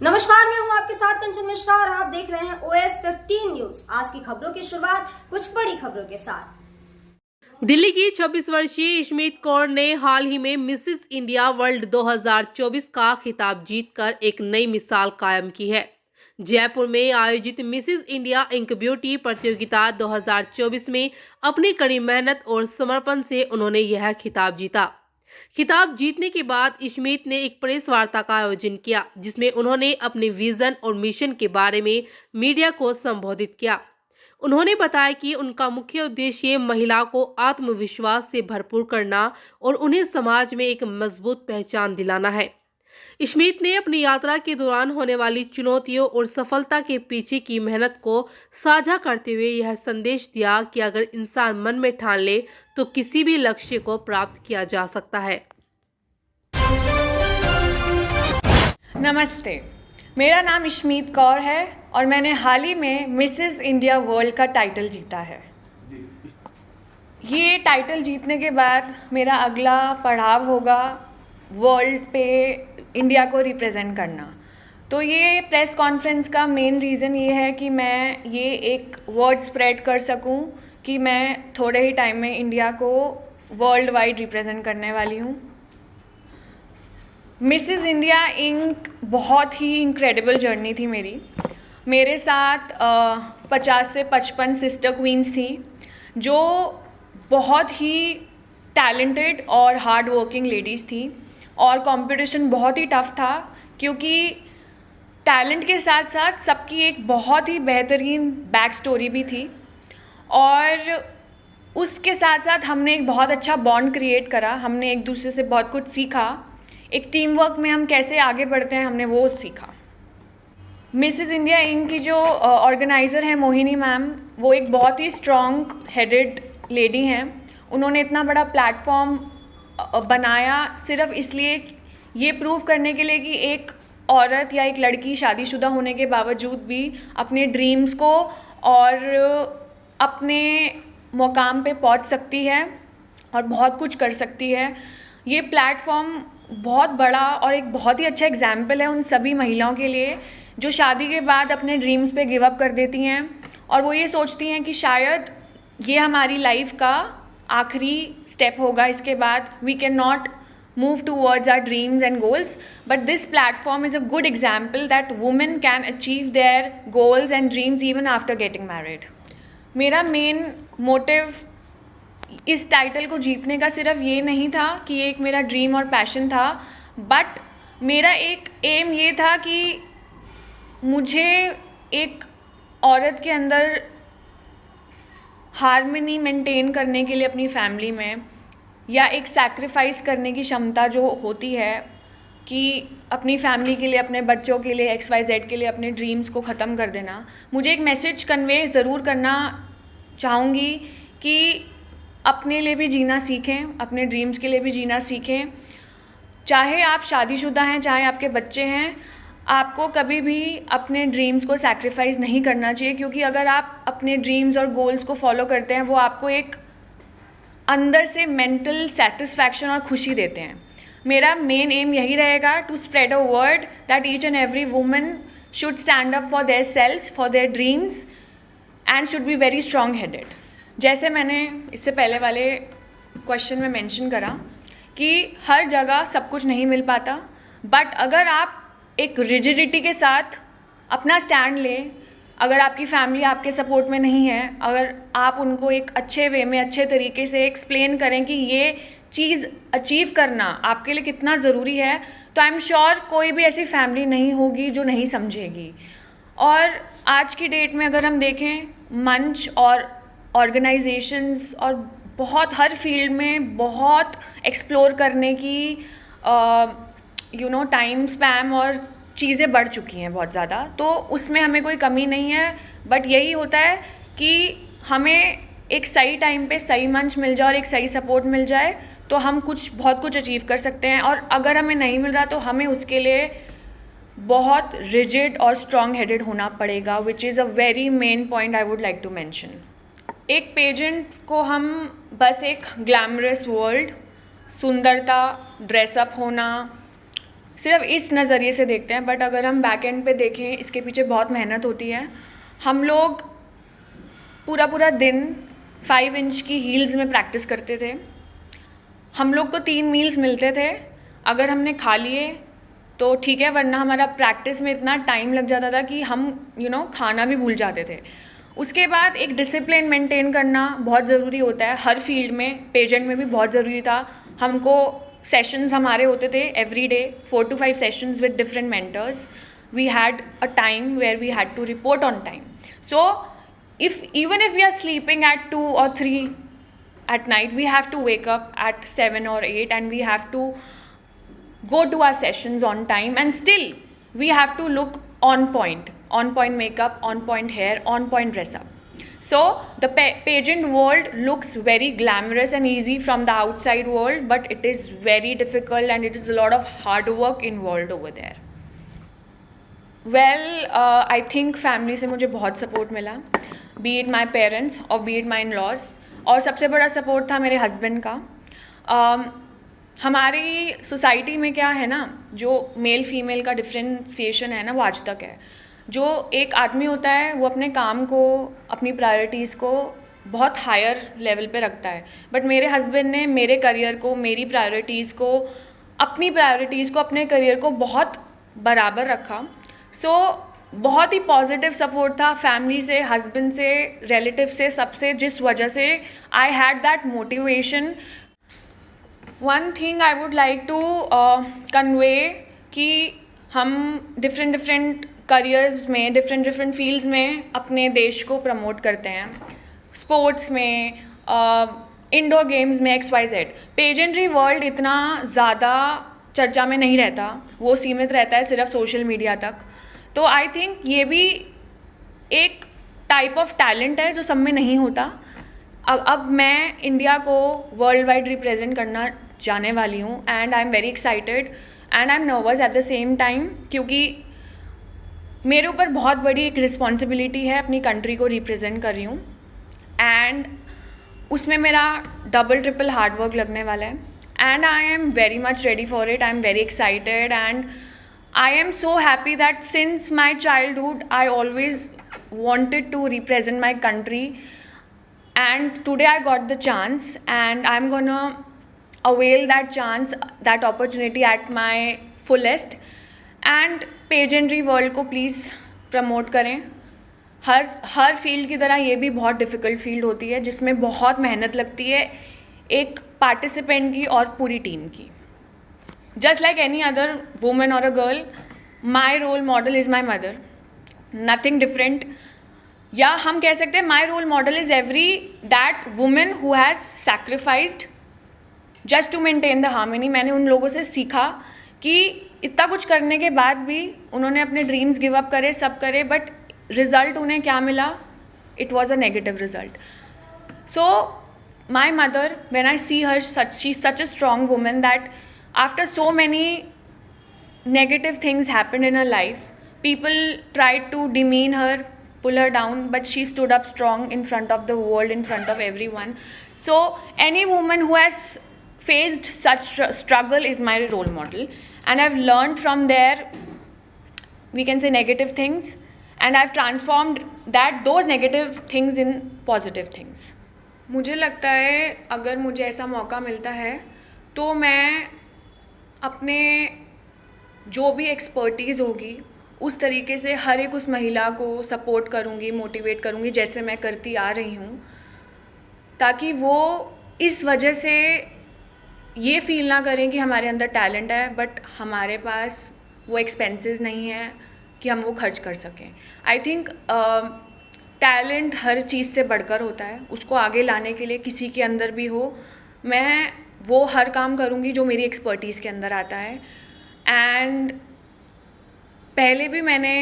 नमस्कार, मैं हूं आपके साथ कंचन मिश्रा और आप देख रहे हैं OS 15 न्यूज। आज की खबरों की शुरुआत कुछ बड़ी खबरों के साथ। दिल्ली की 26 वर्षीय इशमीत कौर ने हाल ही में मिसेस इंडिया वर्ल्ड 2024 का खिताब जीतकर एक नई मिसाल कायम की है। जयपुर में आयोजित मिसेस इंडिया इंक ब्यूटी प्रतियोगिता 2024 में अपनी कड़ी मेहनत और समर्पण से उन्होंने यह खिताब जीता। खिताब जीतने के बाद इशमीत ने एक प्रेस वार्ता का आयोजन किया, जिसमें उन्होंने अपने विजन और मिशन के बारे में मीडिया को संबोधित किया। उन्होंने बताया कि उनका मुख्य उद्देश्य महिला को आत्मविश्वास से भरपूर करना और उन्हें समाज में एक मजबूत पहचान दिलाना है। इशमीत ने अपनी यात्रा के दौरान होने वाली चुनौतियों और सफलता के पीछे की मेहनत को साझा करते हुए यह संदेश दिया कि अगर इंसान मन में ठान ले तो किसी भी लक्ष्य को प्राप्त किया जा सकता है। नमस्ते, मेरा नाम इशमीत कौर है और मैंने हाल ही में मिसेस इंडिया वर्ल्ड का टाइटल जीता है। ये टाइटल जीतने के बाद मेरा अगला पड़ाव होगा वर्ल्ड पे इंडिया को रिप्रेजेंट करना। तो ये प्रेस कॉन्फ्रेंस का मेन रीज़न ये है कि मैं ये एक वर्ड स्प्रेड कर सकूं कि मैं थोड़े ही टाइम में इंडिया को वर्ल्ड वाइड रिप्रेजेंट करने वाली हूँ। मिसेस इंडिया इंक बहुत ही इनक्रेडिबल जर्नी थी मेरे साथ 50 से 55 सिस्टर क्वींस थी जो बहुत ही टैलेंटेड और हार्ड वर्किंग लेडीज़ थी और कंपटीशन बहुत ही टफ था क्योंकि टैलेंट के साथ साथ सबकी एक बहुत ही बेहतरीन बैक स्टोरी भी थी और उसके साथ साथ हमने एक बहुत अच्छा बॉन्ड क्रिएट करा। हमने एक दूसरे से बहुत कुछ सीखा। एक टीम वर्क में हम कैसे आगे बढ़ते हैं हमने वो सीखा। मिसेस इंडिया इंक की जो ऑर्गेनाइज़र हैं मोहिनी मैम, वो एक बहुत ही स्ट्रॉन्ग हेडेड लेडी हैं। उन्होंने इतना बड़ा प्लेटफॉर्म बनाया सिर्फ इसलिए ये प्रूव करने के लिए कि एक औरत या एक लड़की शादीशुदा होने के बावजूद भी अपने ड्रीम्स को और अपने मुकाम पे पहुंच सकती है और बहुत कुछ कर सकती है। ये प्लेटफॉर्म बहुत बड़ा और एक बहुत ही अच्छा एग्जाम्पल है उन सभी महिलाओं के लिए जो शादी के बाद अपने ड्रीम्स पे गिव अप कर देती हैं और वो ये सोचती हैं कि शायद ये हमारी लाइफ का आखिरी स्टेप होगा, इसके बाद we can not move towards our dreams and goals, but this platform is a good example that women can achieve their goals and dreams even after getting married. मेरा मेन मोटिव इस title को जीतने का सिर्फ ये नहीं था कि ये एक मेरा ड्रीम और पैशन था, बट मेरा एक एम ये था कि मुझे एक औरत के अंदर हार्मनी मेंटेन करने के लिए अपनी फैमिली में या एक सैक्रिफाइस करने की क्षमता जो होती है कि अपनी फैमिली के लिए, अपने बच्चों के लिए, XYZ के लिए अपने ड्रीम्स को ख़त्म कर देना, मुझे एक मैसेज कन्वे ज़रूर करना चाहूँगी कि अपने लिए भी जीना सीखें, अपने ड्रीम्स के लिए भी जीना सीखें। चाहे आप शादीशुदा हैं, चाहे आपके बच्चे हैं, आपको कभी भी अपने ड्रीम्स को सैक्रिफाइस नहीं करना चाहिए, क्योंकि अगर आप अपने ड्रीम्स और गोल्स को फॉलो करते हैं वो आपको एक अंदर से मेंटल सेटिस्फैक्शन और खुशी देते हैं। मेरा मेन एम यही रहेगा to spread a word that each and every woman should stand up for their selves, for their dreams and should be very strong headed. जैसे मैंने इससे पहले वाले क्वेश्चन में मेंशन करा कि हर जगह सब कुछ नहीं मिल पाता, बट अगर आप एक रिजिडिटी के साथ अपना स्टैंड लें, अगर आपकी फैमिली आपके सपोर्ट में नहीं है, अगर आप उनको एक अच्छे वे में, अच्छे तरीके से एक्सप्लेन करें कि ये चीज़ अचीव करना आपके लिए कितना ज़रूरी है, तो आई एम श्योर कोई भी ऐसी फैमिली नहीं होगी जो नहीं समझेगी। और आज की डेट में अगर हम देखें, मंच और ऑर्गेनाइजेशंस और बहुत हर फील्ड में बहुत एक्सप्लोर करने की टाइम स्पैम और चीज़ें बढ़ चुकी हैं बहुत ज़्यादा, तो उसमें हमें कोई कमी नहीं है। बट यही होता है कि हमें एक सही टाइम पे सही मंच मिल जाए और एक सही सपोर्ट मिल जाए तो हम बहुत कुछ अचीव कर सकते हैं। और अगर हमें नहीं मिल रहा तो हमें उसके लिए बहुत रिजिड और स्ट्रॉन्ग हेडेड होना पड़ेगा, which is a very main point I would like to mention. एक पेजेंट को हम बस एक ग्लैमरस वर्ल्ड, सुंदरता, ड्रेसअप होना, सिर्फ इस नज़रिए से देखते हैं, बट अगर हम बैक एंड पे देखें, इसके पीछे बहुत मेहनत होती है। हम लोग पूरा पूरा दिन 5 इंच की हील्स में प्रैक्टिस करते थे। हम लोग को 3 मील्स मिलते थे, अगर हमने खा लिए तो ठीक है, वरना हमारा प्रैक्टिस में इतना टाइम लग जाता था कि हम खाना भी भूल जाते थे। उसके बाद एक डिसिप्लिन मेंटेन करना बहुत ज़रूरी होता है हर फील्ड में, पेजेंट में भी बहुत ज़रूरी था। हमको सेशंस हमारे होते थे every day, 4 to 5 sessions with different mentors. We had a time where we had to report on time. So even if we are sleeping at 2 or 3 at night, we have to wake up at 7 or 8 and we have to go to our sessions on time, and still we have to look on point makeup, on point hair, on point dress up. So the pageant world looks very glamorous and easy from the outside world, but it is very difficult and it is a lot of hard work involved over there. Well, I think family से मुझे बहुत support मिला, be it my parents or be it my in-laws, और सबसे बड़ा support था मेरे husband का। हमारी सोसाइटी में क्या है ना, जो मेल फीमेल का डिफ्रेंसिएशन है ना, वो आज तक है। जो एक आदमी होता है वो अपने काम को, अपनी प्रायोरिटीज़ को बहुत हायर लेवल पे रखता है, बट मेरे हस्बैंड ने मेरे करियर को, मेरी प्रायोरिटीज़ को, अपनी प्रायोरिटीज़ को, अपने करियर को बहुत बराबर रखा। सो बहुत ही पॉजिटिव सपोर्ट था फैमिली से, हस्बैंड से, रिलेटिव से, सबसे, जिस वजह से I had that motivation. One thing I would like to convey कि हम डिफरेंट करियर्स में, डिफरेंट फील्ड्स में अपने देश को प्रमोट करते हैं। स्पोर्ट्स में, इंडोर गेम्स में, XYZ। पेजेंट्री वर्ल्ड इतना ज़्यादा चर्चा में नहीं रहता, वो सीमित रहता है सिर्फ सोशल मीडिया तक। तो आई थिंक ये भी एक टाइप ऑफ टैलेंट है जो सब में नहीं होता। अब मैं इंडिया को वर्ल्ड वाइड रिप्रेजेंट करना जाने वाली हूँ, and I am very excited and I am nervous at the same time, क्योंकि मेरे ऊपर बहुत बड़ी एक रिस्पॉन्सिबिलिटी है, अपनी कंट्री को रिप्रेजेंट कर रही हूँ, एंड उसमें मेरा डबल ट्रिपल हार्ड वर्क लगने वाला है, and I am very much ready for it. I am very excited and I am so happy that since my childhood I always wanted to represent my country, and today I got the chance and I'm gonna avail that chance, that opportunity at my fullest. And pageantry world को please promote करें। हर field की तरह ये भी बहुत difficult field होती है, जिसमें बहुत मेहनत लगती है एक पार्टिसिपेंट की और पूरी टीम की। Just like any other woman or a girl, my role model is my mother. Nothing different. या हम कह सकते हैं my role model is that woman who has sacrificed just to maintain the harmony. मैंने उन लोगों से सीखा कि इतना कुछ करने के बाद भी उन्होंने अपने ड्रीम्स गिव अप करे, सब करे, बट रिज़ल्ट उन्हें क्या मिला? It was a negative result. So my mother, when I see her, she's such a strong woman that after so many negative things happened in her life, people tried to demean her, pull her down, but she stood up strong in front of the world, in front of everyone. So any woman who has faced such struggle is my role model, and I've learned from there, we can say, negative things, and I've transformed those negative things in positive things. मुझे लगता है अगर मुझे ऐसा मौका मिलता है तो मैं अपने जो भी एक्सपर्टीज़ होगी उस तरीके से हर एक उस महिला को सपोर्ट करूँगी, मोटिवेट करूँगी, जैसे मैं करती आ रही हूँ, ताकि वो इस वजह से ये फील ना करें कि हमारे अंदर टैलेंट है बट हमारे पास वो एक्सपेंसेस नहीं है कि हम वो खर्च कर सकें। आई थिंक टैलेंट हर चीज़ से बढ़कर होता है, उसको आगे लाने के लिए किसी के अंदर भी हो, मैं वो हर काम करूँगी जो मेरी एक्सपर्टीज़ के अंदर आता है। एंड पहले भी मैंने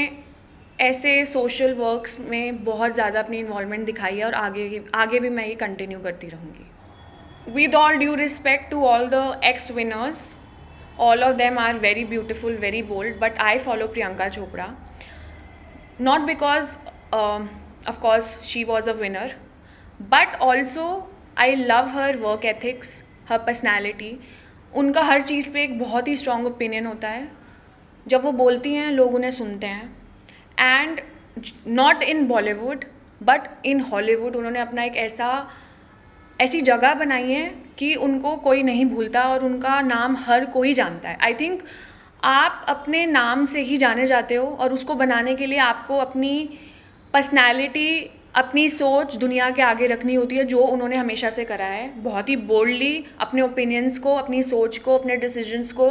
ऐसे सोशल वर्क्स में बहुत ज़्यादा अपनी इन्वॉल्वमेंट दिखाई है और आगे भी मैं ये कंटिन्यू करती रहूँगी। With all due respect to all the ex winners, all of them are very beautiful, very bold, but I follow Priyanka Chopra, not because of course she was a winner, but also I love her work ethics, her personality. उनका हर चीज़ पे एक बहुत ही strong opinion होता है जब वो बोलती हैं लोग उन्हें सुनते हैं. And not in Bollywood but in Hollywood उन्होंने अपना एक ऐसी जगह बनाई है कि उनको कोई नहीं भूलता और उनका नाम हर कोई जानता है. आई थिंक आप अपने नाम से ही जाने जाते हो और उसको बनाने के लिए आपको अपनी पर्सनैलिटी, अपनी सोच दुनिया के आगे रखनी होती है, जो उन्होंने हमेशा से करा है. बहुत ही बोल्डली अपने ओपिनियंस को, अपनी सोच को, अपने डिसीजंस को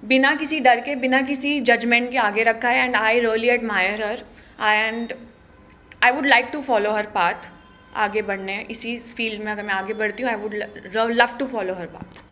बिना किसी डर के, बिना किसी जजमेंट के आगे रखा है. And I really admire her and I would like to follow her path. आगे बढ़ने इसी फील्ड में अगर मैं आगे बढ़ती हूँ, I would love to follow her path.